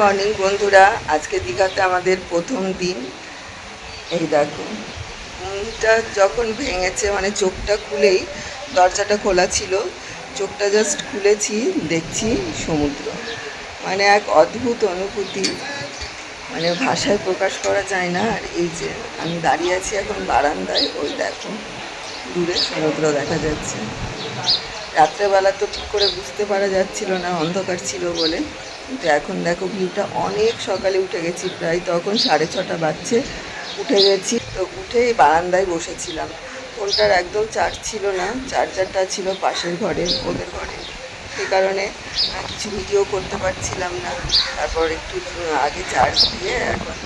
Morning বন্ধুরা, আজকে দীঘাতে আমাদের প্রথম দিন। এই দেখো, ঘুমটা যখন ভেঙেছে, মানে চোখটা খুলেই, দরজাটা খোলা ছিল, চোখটা জাস্ট খুলেছি, দেখছি সমুদ্র। মানে এক অদ্ভুত অনুভূতি, মানে ভাষায় প্রকাশ করা যায় না। আর এই যে আমি দাঁড়িয়ে আছি এখন বারান্দায়, ওই দেখো দূরে সমুদ্র দেখা যাচ্ছে। রাত্রেবেলা তো ঠিক করে বুঝতে পারা যাচ্ছিল না, অন্ধকার ছিল বলে। কিন্তু এখন দেখো ভিউটা, অনেক সকালে উঠে গেছি, প্রায় তখন 6:30 বাজছে। উঠে গেছি তো উঠেই বারান্দায় বসেছিলাম। ফোনটার একদম চার্জ ছিল না, চার্জারটা ছিল পাশের ঘরে, ওদের ঘরে। সেই কারণে কিছু ভিডিও করতে পারছিলাম না। তারপর একটু আগে চার্জ দিয়ে এখন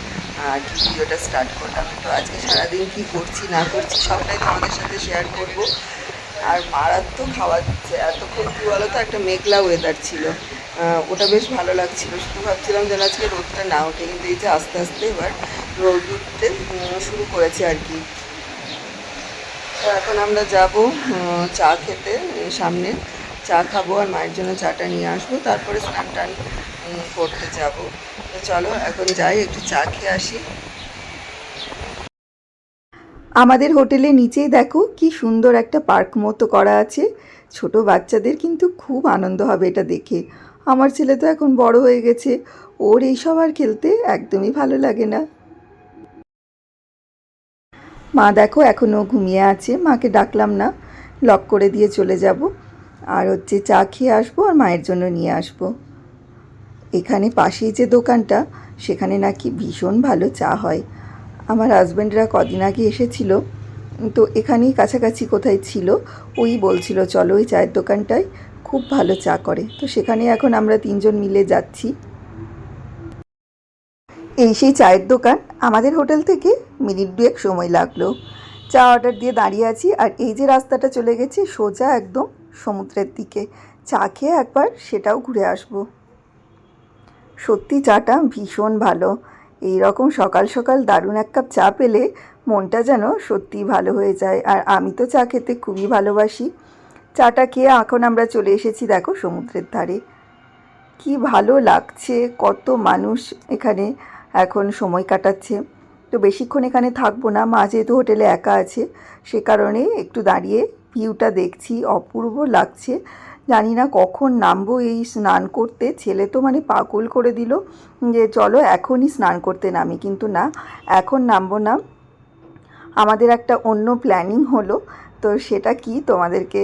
কি ভিডিওটা স্টার্ট করলাম। তো আজকে সারাদিন কী করছি না করছি সবটাই তোমাদের সাথে শেয়ার করব। আর মারাত্মক খাওয়া দিচ্ছে এতক্ষণ। কী বলো তো, একটা মেঘলা ওয়েদার ছিল, ওটা বেশ ভালো লাগছিল। শুধু ভাবছিলাম যেন আজকে রোদটা না ওঠে, কিন্তু এই যে আস্তে আস্তে এবার রোদ উঠতে শুরু করেছে আর কি। তো এখন আমরা যাব চা খেতে, সামনে চা খাবো আর মায়ের জন্য চাটা নিয়ে আসবো, তারপরে স্নান টান করতে যাব। তো চলো এখন যাই, একটু চা খেয়ে আসি। আমাদের হোটেলের নিচেই দেখো কি সুন্দর একটা পার্ক মতো করা আছে। ছোট বাচ্চাদের কিন্তু খুব আনন্দ হবে এটা দেখে। আমার ছেলে তো এখন বড় হয়ে গেছে, ওর এইসব আর খেলতে একদমই ভালো লাগে না। মা দেখো এখনও ঘুমিয়ে আছে, মাকে ডাকলাম না, লক করে দিয়ে চলে যাব। আর হচ্ছে চা খেয়ে আসবো আর মায়ের জন্য নিয়ে আসবো। এখানে পাশেই যে দোকানটা, সেখানে নাকি ভীষণ ভালো চা হয়। আমার হাজব্যান্ডরা কদিন আগে এসেছিল, তো এখানেই কাছাকাছি কোথায় ছিল, ওই বলছিল চলো ওই চায়ের দোকানটায় খুব ভালো চা করে। তো সেখানে এখন আমরা তিনজন মিলে যাচ্ছি। এই সেই চায়ের দোকান, আমাদের হোটেল থেকে মিনিট 2 সময় লাগলো। চা অর্ডার দিয়ে দাঁড়িয়ে আছি, আর এই যে রাস্তাটা চলে গেছে সোজা একদম সমুদ্রের দিকে। চা খেয়ে একবার সেটাও ঘুরে আসবো। সত্যি চাটা ভীষণ ভালো। এই রকম সকাল সকাল দারুণ এক কাপ চা পেলে মনটা যেন সত্যিই ভালো হয়ে যায়। আর আমি তো চা খেতে খুবই ভালোবাসি। চাটা খেয়ে এখন আমরা চলে এসেছি দেখো সমুদ্রের ধারে। কি ভালো লাগছে, কত মানুষ এখানে এখন সময় কাটাচ্ছে। তো বেশিক্ষণ এখানে থাকবো না, মা যেহেতু হোটেলে একা আছে, সে কারণে একটু দাঁড়িয়ে ভিউটা দেখছি, অপূর্ব লাগছে। জানি না কখন নামবো এই স্নান করতে। ছেলে তো মানে পাগল করে দিল যে চলো এখনই স্নান করতে নামি, কিন্তু না, এখন নামবো না। আমাদের একটা অন্য প্ল্যানিং হলো, তো সেটা কি তোমাদেরকে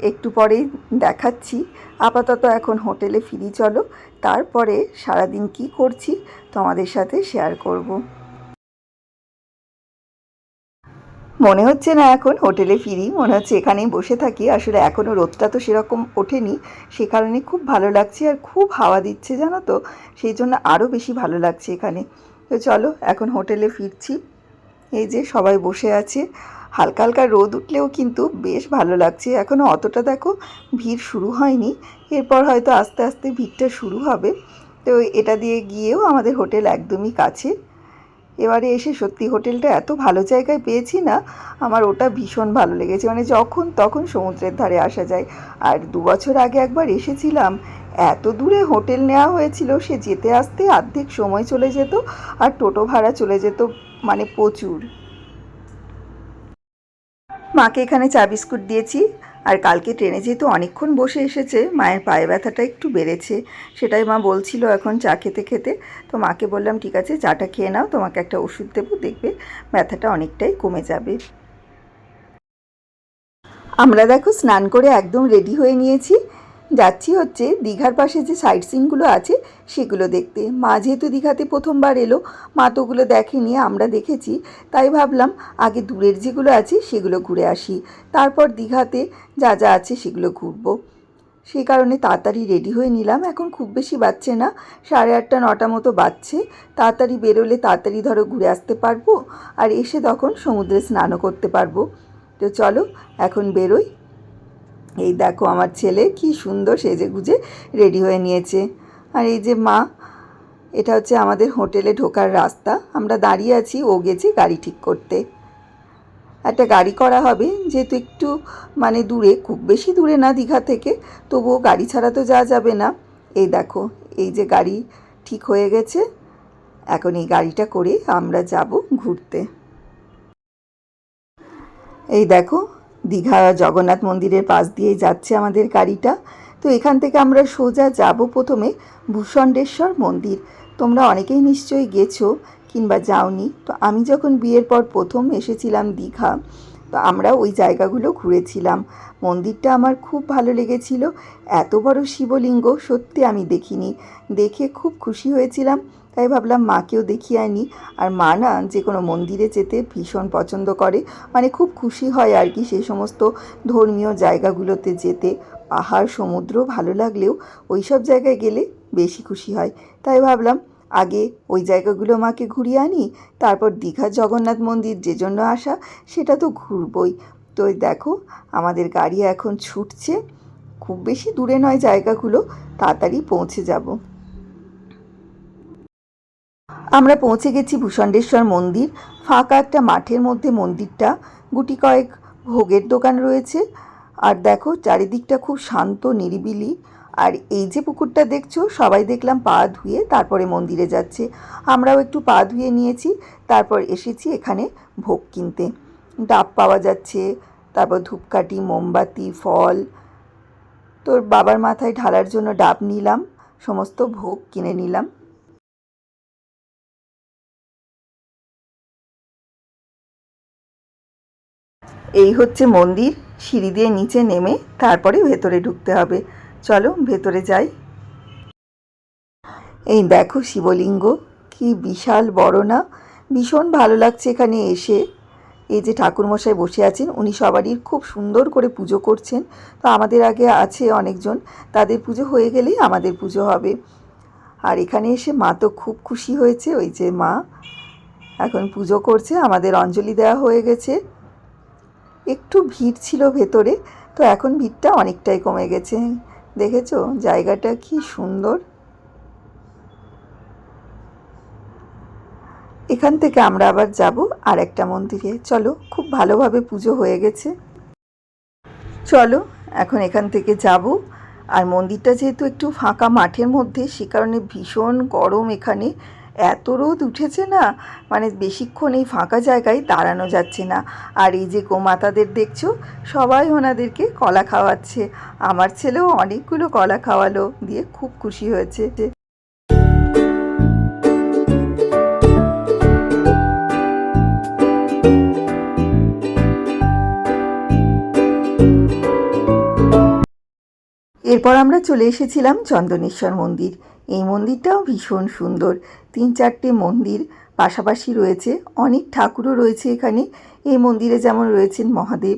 একটু পরেই দেখাচ্ছি। আপাতত এখন হোটেলে ফিরি চলো, তারপরে সারাদিন কি করছি তোমাদের সাথে শেয়ার করব। মনে হচ্ছে না এখন হোটেলে ফিরি, মনে হচ্ছে এখানেই বসে থাকি। আসলে এখনও রোদটা তো সেরকম ওঠেনি, সে কারণে খুব ভালো লাগছে আর খুব হাওয়া দিচ্ছে জানো তো, সেই জন্য আরও বেশি ভালো লাগছে এখানে। তো চলো এখন হোটেলে ফিরছি। এই যে সবাই বসে আছে, হালকা হালকা রোদ উঠলেও কিন্তু বেশ ভালো লাগছে। এখনও অতটা দেখো ভিড় শুরু হয়নি, এরপর হয়তো আস্তে আস্তে ভিড়টা শুরু হবে। তো এটা দিয়ে গিয়েও আমাদের হোটেল একদমই কাছে। এবারে এসে সত্যি হোটেলটা এত ভালো জায়গায় পেয়েছি না, আমার ওটা ভীষণ ভালো লেগেছে। মানে যখন তখন সমুদ্রের ধারে আসা যায়। আর 2 বছর আগে একবার এসেছিলাম, এত দূরে হোটেল নেওয়া হয়েছিল, সে যেতে আসতে অর্ধেক সময় চলে যেত, আর টোটো ভাড়া চলে যেত মানে প্রচুর। মাকে এখানে চা বিস্কুট দিয়েছি। আর কালকে ট্রেনে যেহেতু অনেকক্ষণ বসে এসেছে, মায়ের পায়ে ব্যথাটা একটু বেড়েছে, সেটাই মা বলছিল এখন চা খেতে খেতে। তো মাকে বললাম ঠিক আছে চাটা খেয়ে নাও, তোমাকে একটা ওষুধ দেবো, দেখবে ব্যথাটা অনেকটাই কমে যাবে। আমরা দেখো স্নান করে একদম রেডি হয়ে নিয়েছি, যাচ্ছি হচ্ছে দীঘার পাশে যে সাইট সিনগুলো আছে সেগুলো দেখতে। মা যেহেতু দীঘাতে প্রথমবার এলো, মা তো ওগুলো দেখেনি, আমরা দেখেছি, তাই ভাবলাম আগে দূরের যেগুলো আছে সেগুলো ঘুরে আসি, তারপর দীঘাতে যা যা আছে সেগুলো ঘুরবো। সেই কারণে তাড়াতাড়ি রেডি হয়ে নিলাম। এখন খুব বেশি বাজছে না, 8:30 9টা মতো বাজছে। তাড়াতাড়ি বেরোলে তাড়াতাড়ি ধরো ঘুরে আসতে পারবো, আর এসে তখন সমুদ্রে স্নানও করতে পারবো। তো চলো এখন বেরোই। এই দেখো আমার ছেলে কি সুন্দর সেজে গুজে রেডি হয়ে নিয়েছে। আর এই যে মা, এটা হচ্ছে আমাদের হোটেলে ঢোকার রাস্তা। আমরা দাঁড়িয়ে আছি, ও গেছে গাড়ি ঠিক করতে। একটা গাড়ি করা হবে, যেহেতু একটু মানে দূরে, খুব বেশি দূরে না দীঘা থেকে, তবুও গাড়ি ছাড়া তো যাওয়া যাবে না। এই দেখো এই যে গাড়ি ঠিক হয়ে গেছে। এখন এই গাড়িটা করে আমরা যাব ঘুরতে। এই দেখো, দীঘা জগন্নাথ মন্দিরের পাশ দিয়েই যাচ্ছে আমাদের গাড়িটা। তো এখান থেকে আমরা সোজা যাব প্রথমে ভূষণ্ডেশ্বর মন্দির। তোমরা অনেকেই নিশ্চয়ই গেছো কিংবা যাওনি। তো আমি যখন বিয়ের পর প্রথম এসেছিলাম দীঘা, তো আমরা ওই জায়গাগুলো ঘুরেছিলাম। মন্দিরটা আমার খুব ভালো লেগেছিল। এত বড় শিবলিঙ্গ সত্যি আমি দেখিনি, দেখে খুব খুশি হয়েছিলাম। তাই ভাবলাম মাকেও দেখিয়ে আনি। আর মা না যে কোনো মন্দিরে যেতে ভীষণ পছন্দ করে, মানে খুব খুশি হয় আর কি সেই সমস্ত ধর্মীয় জায়গাগুলোতে যেতে। পাহাড় সমুদ্র ভালো লাগলেও ওই সব জায়গায় গেলে বেশি খুশি হয়। তাই ভাবলাম আগে ওই জায়গাগুলো মাকে ঘুরিয়ে আনি, তারপর দীঘার জগন্নাথ মন্দির যে জন্য আসা সেটা তো ঘুরবই। তো দেখো আমাদের গাড়ি এখন ছুটছে। খুব বেশি দূরে নয় জায়গাগুলো, তাড়াতাড়ি পৌঁছে যাব। আমরা পৌঁছে গেছি ভূষণ্ডেশ্বর মন্দির। ফাঁকা একটা মাঠের মধ্যে মন্দিরটা, গুটি কয়েক ভোগের দোকান রয়েছে। আর দেখো চারিদিকটা খুব শান্ত নিরিবিলি। আর এই যে পুকুরটা দেখছো, সবাই দেখলাম পা ধুয়ে তারপরে মন্দিরে যাচ্ছে। আমরাও একটু পা ধুয়ে নিয়েছি, তারপর এসেছি এখানে ভোগ কিনতে। ডাব পাওয়া যাচ্ছে, তারপর ধূপকাঠি, মোমবাতি, ফল। তোর বাবার মাথায় ঢালার জন্য ডাব নিলাম, সমস্ত ভোগ কিনে নিলাম। এই হচ্ছে মন্দির। সিঁড়ি দিয়ে নিচে নেমে তারপরে ভেতরে ঢুকতে হবে। চলো ভেতরে যাই। এই দেখো শিবলিঙ্গ, কি বিশাল বড় না! ভীষণ ভালো লাগছে এখানে এসে। এই যে ঠাকুরমশাই বসে আছেন, উনি সবারই খুব সুন্দর করে পুজো করছেন। তো আমাদের আগে আছে অনেকজন, তাদের পুজো হয়ে গেলেই আমাদের পুজো হবে। আর এখানে এসে মা তো খুব খুশি হয়েছে। ওই যে মা এখন পুজো করছে, আমাদের অঞ্জলি দেওয়া হয়ে গেছে। একটু ভিড় ছিল ভেতরে, তো এখন ভিড়টা অনেকটাই কমে গেছে। দেখেছো জায়গাটা কি সুন্দর। এখান থেকে আমরা আবার যাব আর একটা মন্দিরে। চলো, খুব ভালোভাবে পুজো হয়ে গেছে। চলো এখন এখান থেকে যাব। আর মন্দিরটা যেহেতু একটু ফাঁকা মাঠের মধ্যে, সে কারণে ভীষণ গরম এখানে। এত রোদ উঠেছে না, মানে বেশিক্ষণ এই ফাঁকা জায়গায় দাঁড়ানো যাচ্ছে না। আর এই যে গোমাতাদের দেখছো, সবাই ওনাদেরকে কলা খাওয়াচ্ছে। আমার ছেলেও অনেকগুলো কলা খাওয়ালো, দিয়ে খুব খুশি হয়েছে। এরপর আমরা চলে এসেছিলাম চন্দনেশ্বর মন্দির। এই মন্দিরটাও ভীষণ সুন্দর। 3-4টে মন্দির পাশাপাশি রয়েছে, অনেক ঠাকুরও রয়েছে এখানে। এই মন্দিরে যেমন রয়েছেন মহাদেব,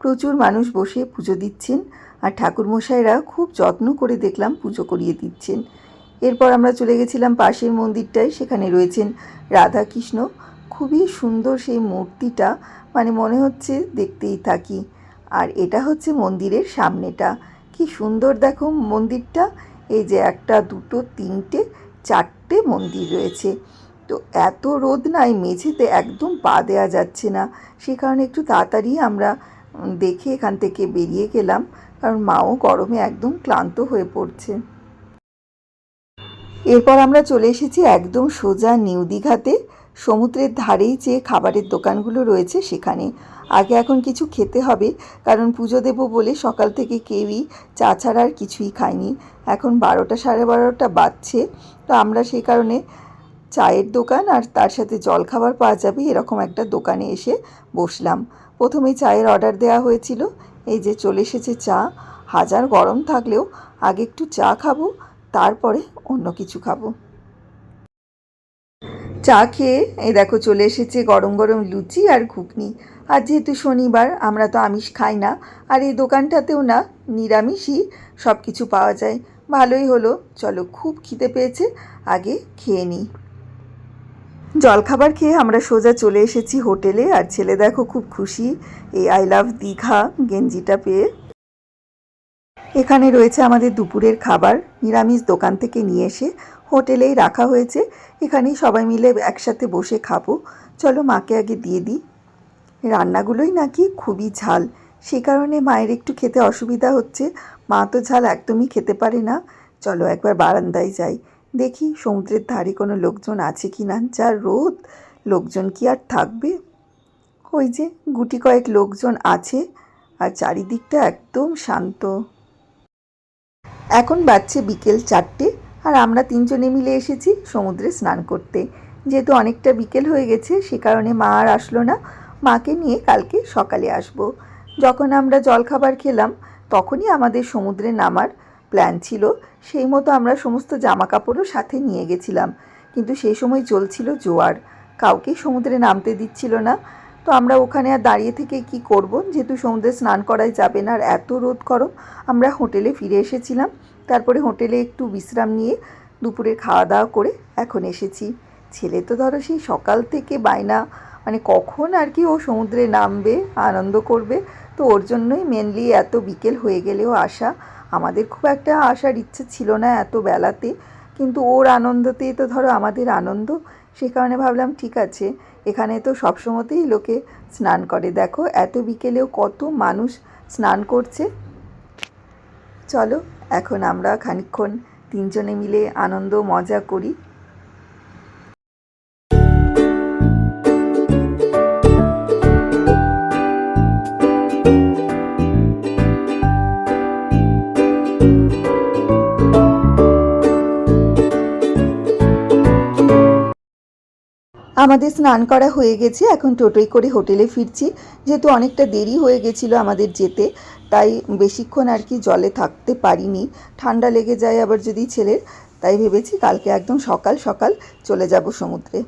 প্রচুর মানুষ বসে পুজো দিচ্ছেন। আর ঠাকুরমশাইরা খুব যত্ন করে দেখলাম পুজো করিয়ে দিচ্ছেন। এরপর আমরা চলে গেছিলাম পাশের মন্দিরটায়, সেখানে রয়েছেন রাধাকৃষ্ণ। খুবই সুন্দর সেই মূর্তিটা, মানে মনে হচ্ছে দেখতেই থাকি। আর এটা হচ্ছে মন্দিরের সামনেটা, কি সুন্দর দেখো মন্দিরটা। এই যে 1, 2, 3, 4টে মন্দির রয়েছে। তো এত রোদ নাই, মেঝেতে একদম পা দেওয়া যাচ্ছে না। সে কারণে একটু তাড়াতাড়ি আমরা দেখে এখান থেকে বেরিয়ে গেলাম, কারণ মাও গরমে একদম ক্লান্ত হয়ে পড়ছে। এরপর আমরা চলে এসেছি একদম সোজা নিউ দীঘাতে। সমুদ্রের ধারেই যে খাবারের দোকানগুলো রয়েছে সেখানে। আগে এখন কিছু খেতে হবে, কারণ পুজো দেবো বলে সকাল থেকে কেউই চা ছাড়া আর কিছুই খায়নি। এখন 12টা 12:30 বাজছে। তো আমরা সেই কারণে চায়ের দোকান আর তার সাথে জলখাবার পাওয়া যাবে এরকম একটা দোকানে এসে বসলাম। প্রথমেই চায়ের অর্ডার দেওয়া হয়েছিল। এই যে চলে এসেছে চা। হাজার গরম থাকলেও আগে একটু চা খাবো, তারপরে অন্য কিছু খাবো। চা খেয়ে এই দেখো চলে এসেছে গরম গরম লুচি আর ঘুগনি। আর যেহেতু শনিবার, আমরা তো আমিষ খাই না। আর এই দোকানটাতেও না, নিরামিষই সব কিছু পাওয়া যায়। ভালোই হলো। চলো, খুব খিদে পেয়েছে, আগে খেয়ে নিই। জলখাবার খেয়ে আমরা সোজা চলে এসেছি হোটেলে। আর ছেলে দেখো খুব খুশি এই আই লাভ দীঘা গেঞ্জিটা পেয়ে। এখানে রয়েছে আমাদের দুপুরের খাবার, নিরামিষ দোকান থেকে নিয়ে এসে হোটেলেই রাখা হয়েছে। এখানেই সবাই মিলে একসাথে বসে খাবো। চলো মাকে আগে দিয়ে দিই। রান্নাগুলোই নাকি খুবই ঝাল, সে কারণে মায়ের একটু খেতে অসুবিধা হচ্ছে। মা তো ঝাল একদমই খেতে পারে না। চলো একবার বারান্দায় যাই, দেখি সমুদ্রের ধারে কোনো লোকজন আছে কি না। যা রোদ, লোকজন কি আর থাকবে। ওই যে গুটি কয়েক লোকজন আছে, আর চারিদিকটা একদম শান্ত। এখন বাজছে বিকেল 4টে, আর আমরা 3জনে মিলে এসেছি সমুদ্রে স্নান করতে। যেহেতু অনেকটা বিকেল হয়ে গেছে, সে কারণে মা আর আসলো না। মাকে নিয়ে কালকে সকালে আসব। যখন আমরা জলখাবার খেলাম তখনই আমাদের সমুদ্রে নামার প্ল্যান ছিল। সেই মতো আমরা সমস্ত জামা কাপড়ও সাথে নিয়ে গেছিলাম, কিন্তু সেই সময় চলছিল জোয়ার, কাউকেই সমুদ্রে নামতে দিচ্ছিল না। তো আমরা ওখানে আর দাঁড়িয়ে থেকে কি করব, যেহেতু সমুদ্রে স্নান করাই যাবে না আর এত রোদ গরম। আমরা হোটেলে ফিরে এসেছিলাম, তারপরে হোটেলে একটু বিশ্রাম নিয়ে দুপুরে খাওয়া দাওয়া করে এখন এসেছি। ছেলে তো ধরো সেই সকাল থেকে বায়না, মানে কখন আর কি ও সমুদ্রে নামবে, আনন্দ করবে। তো ওর জন্যই মেনলি এত বিকেল হয়ে গেলেও আসা। আমাদের খুব একটা আসার ইচ্ছে ছিল না এত বেলাতে, কিন্তু ওর আনন্দতেই তো ধরো আমাদের আনন্দ। সে কারণে ভাবলাম ঠিক আছে, এখানে তো সবসময়তেই লোকে স্নান করে, দেখো এত বিকেলেও কত মানুষ স্নান করছে। চলো এখন আমরা খানিকক্ষণ 3জনে মিলে আনন্দ মজা করি। আমাদের স্নান করা হয়ে গেছে, এখন টোটোয় করে হোটেলে ফিরছি। যেহেতু অনেকটা দেরি হয়ে গেছিলো আমাদের যেতে, তাই বেশিক্ষণ আর কি জলে থাকতে পারিনি, ঠান্ডা লেগে যায় আবার যদি ছেলের। তাই ভেবেছি কালকে একদম সকাল সকাল চলে যাব সমুদ্রে।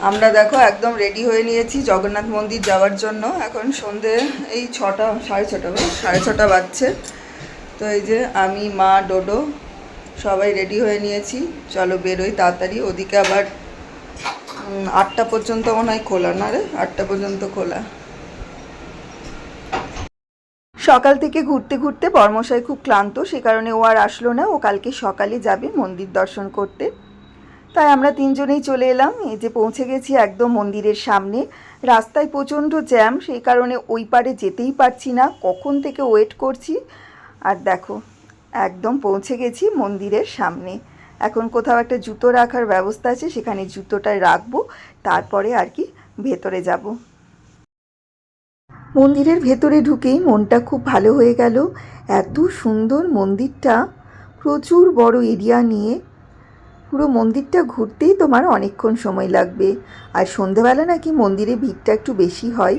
আমরা দেখো একদম রেডি হয়ে নিয়েছি জগন্নাথ মন্দির যাওয়ার জন্য। এখন সন্ধে এই 6টা, সাড়ে ছটা বাজছে। তো এই যে আমি, মা, ডোডো সবাই রেডি হয়ে নিয়েছি। চলো বেরোই তাড়াতাড়ি। ওদিকে আবার 8টা পর্যন্ত মনে হয় খোলা, না রে? 8টা পর্যন্ত খোলা। সকাল থেকে ঘুরতে ঘুরতে বর্মশাই খুব ক্লান্ত, সে কারণে ও আর আসলো না। ও কালকে সকালে যাবে মন্দির দর্শন করতে। তাই আমরা 3জনেই চলে এলাম। এই যে পৌঁছে গেছি একদম মন্দিরের সামনে। রাস্তায় প্রচণ্ড জ্যাম, সেই কারণে ওই পারে যেতেই পারছি না, কখন থেকে ওয়েট করছি। আর দেখো একদম পৌঁছে গেছি মন্দিরের সামনে। এখন কোথাও একটা জুতো রাখার ব্যবস্থা আছে, সেখানে জুতোটায় রাখবো, তারপরে আর কি ভেতরে যাব। মন্দিরের ভেতরে ঢুকেই মনটা খুব ভালো হয়ে গেল। এত সুন্দর মন্দিরটা, প্রচুর বড় এরিয়া নিয়ে। পুরো মন্দিরটা ঘুরতেই তোমার অনেকক্ষণ সময় লাগবে। আর সন্ধেবেলা নাকি মন্দিরে ভিড়টা একটু বেশি হয়।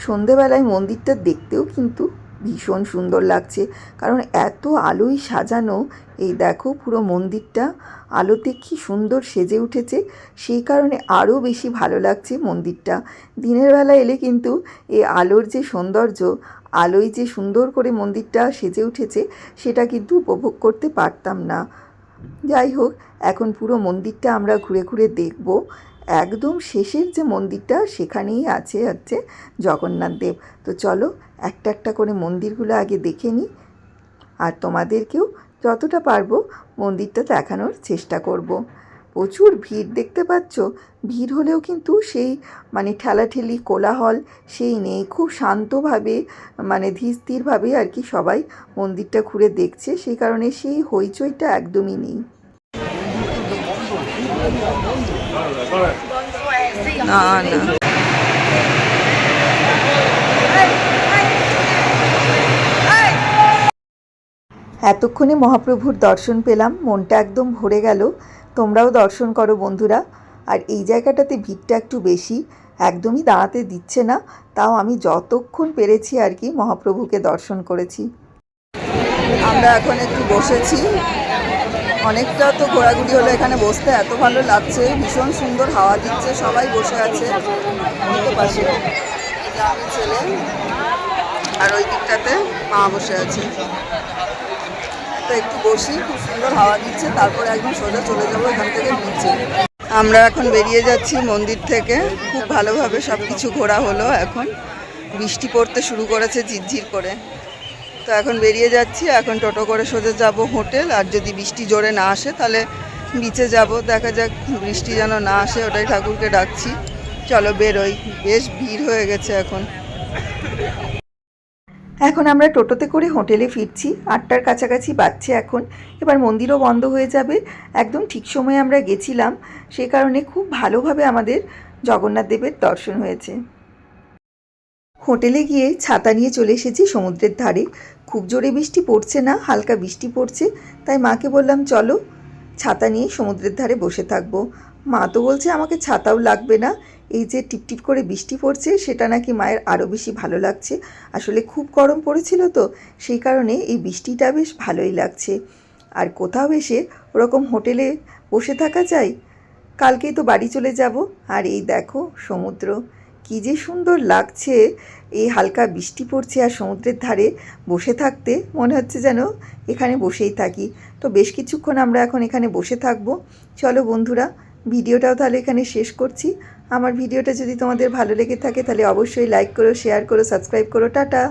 সন্ধেবেলায় মন্দিরটা দেখতেও কিন্তু ভীষণ সুন্দর লাগছে, কারণ এত আলোয় সাজানো। এই দেখো পুরো মন্দিরটা আলোতে কি সুন্দর সেজে উঠেছে, সেই কারণে আরও বেশি ভালো লাগছে মন্দিরটা। দিনের বেলা এলে কিন্তু এই আলোর যে সৌন্দর্য, আলোয় যে সুন্দর করে মন্দিরটা সেজে উঠেছে, সেটা কিন্তু উপভোগ করতে পারতাম না। যাই হোক, এখন পুরো মন্দিরটা আমরা ঘুরে ঘুরে দেখব। একদম শেষের যে মন্দিরটা, সেখানেই আছে হচ্ছে জগন্নাথ দেব। তো চলো একটা একটা করে মন্দিরগুলো আগে দেখে নিই, আর তোমাদেরকেও যতটা পারবো মন্দিরটা দেখানোর চেষ্টা করব। প্রচুর ভিড় দেখতে পাচ্ছ। ভিড় হলেও কিন্তু সেই মানে ঠেলাঠেলি কোলাহল সেই নেই। খুব শান্তভাবে, মানে ধীরস্থিরভাবে আর কি সবাই মন্দিরটা ঘুরে দেখছে, সেই কারণে সেই হইচইটা একদমই নেই। না না, এতক্ষণে মহাপ্রভুর দর্শন পেলাম, মনটা একদম ভরে গেল। তোমরাও দর্শন করো বন্ধুরা। আর এই জায়গাটাতে ভিড়টা একটু বেশি, একদমই দাঁড়াতে দিচ্ছে না। তাও আমি যতক্ষণ পেরেছি আর কি মহাপ্রভুকে দর্শন করেছি। আমরা এখন একটু বসেছি, অনেকটা তো ঘোরাঘুরি হলো। এখানে বসতে এত ভালো লাগছে, ভীষণ সুন্দর হাওয়া দিচ্ছে, সবাই বসে আছে। পাশে আমি, ছেলে, আর ওই দিকটাতে মা বসে আছে। তো একটু বসি, খুব সুন্দর হাওয়া দিচ্ছে, তারপরে একদম সোজা চলে যাবো এখান থেকে নিচে। আমরা এখন বেরিয়ে যাচ্ছি মন্দির থেকে। খুব ভালোভাবে সব কিছু ঘোরা হলো। এখন বৃষ্টি পড়তে শুরু করেছে ঝিরঝির করে। তো এখন বেরিয়ে যাচ্ছি, এখন টোটো করে সোজা যাব হোটেল। আর যদি বৃষ্টি জোরে না আসে তাহলে বিচে যাব, দেখা যাক। বৃষ্টি যেন না আসে, ওটাই ঠাকুরকে ডাকছি। চলো বেরোই, বেশ ভিড় হয়ে গেছে এখন। এখন আমরা টোটোতে করে হোটেলে ফিরছি। 8টার কাছাকাছি বাজছে এখন। এবার মন্দিরও বন্ধ হয়ে যাবে। একদম ঠিক সময়ে আমরা গেছিলাম, সে কারণে খুব ভালোভাবে আমাদের জগন্নাথ দেবের দর্শন হয়েছে। হোটেলে গিয়ে ছাতা নিয়ে চলে এসেছি সমুদ্রের ধারে। খুব জোরে বৃষ্টি পড়ছে না, হালকা বৃষ্টি পড়ছে, তাই মাকে বললাম চলো ছাতা নিয়ে সমুদ্রের ধারে বসে থাকবো। মা তো বলছে আমাকে ছাতাও লাগবে না, এই যে টিপটিপ করে বৃষ্টি পড়ছে সেটা নাকি মায়ের আরও বেশি ভালো লাগছে। আসলে খুব গরম পড়েছিল তো, সেই কারণে এই বৃষ্টিটা বেশ ভালোই লাগছে। আর কোথাও এসে ওরকম হোটেলে বসে থাকা যায়? কালকেই তো বাড়ি চলে যাব। আর এই দেখো সমুদ্র, কী যে সুন্দর লাগছে। এই হালকা বৃষ্টি পড়ছে আর সমুদ্রের ধারে বসে থাকতে মনে হচ্ছে যেন এখানে বসেই থাকি। তো বেশ কিছুক্ষণ আমরা এখন এখানে বসে থাকবো। চলো বন্ধুরা, ভিডিওটাও তাহলে এখানে শেষ করছি। আমার ভিডিওটা যদি তোমাদের ভালো লেগে থাকে তাহলে অবশ্যই লাইক করো, শেয়ার করো, সাবস্ক্রাইব করো। টাটা।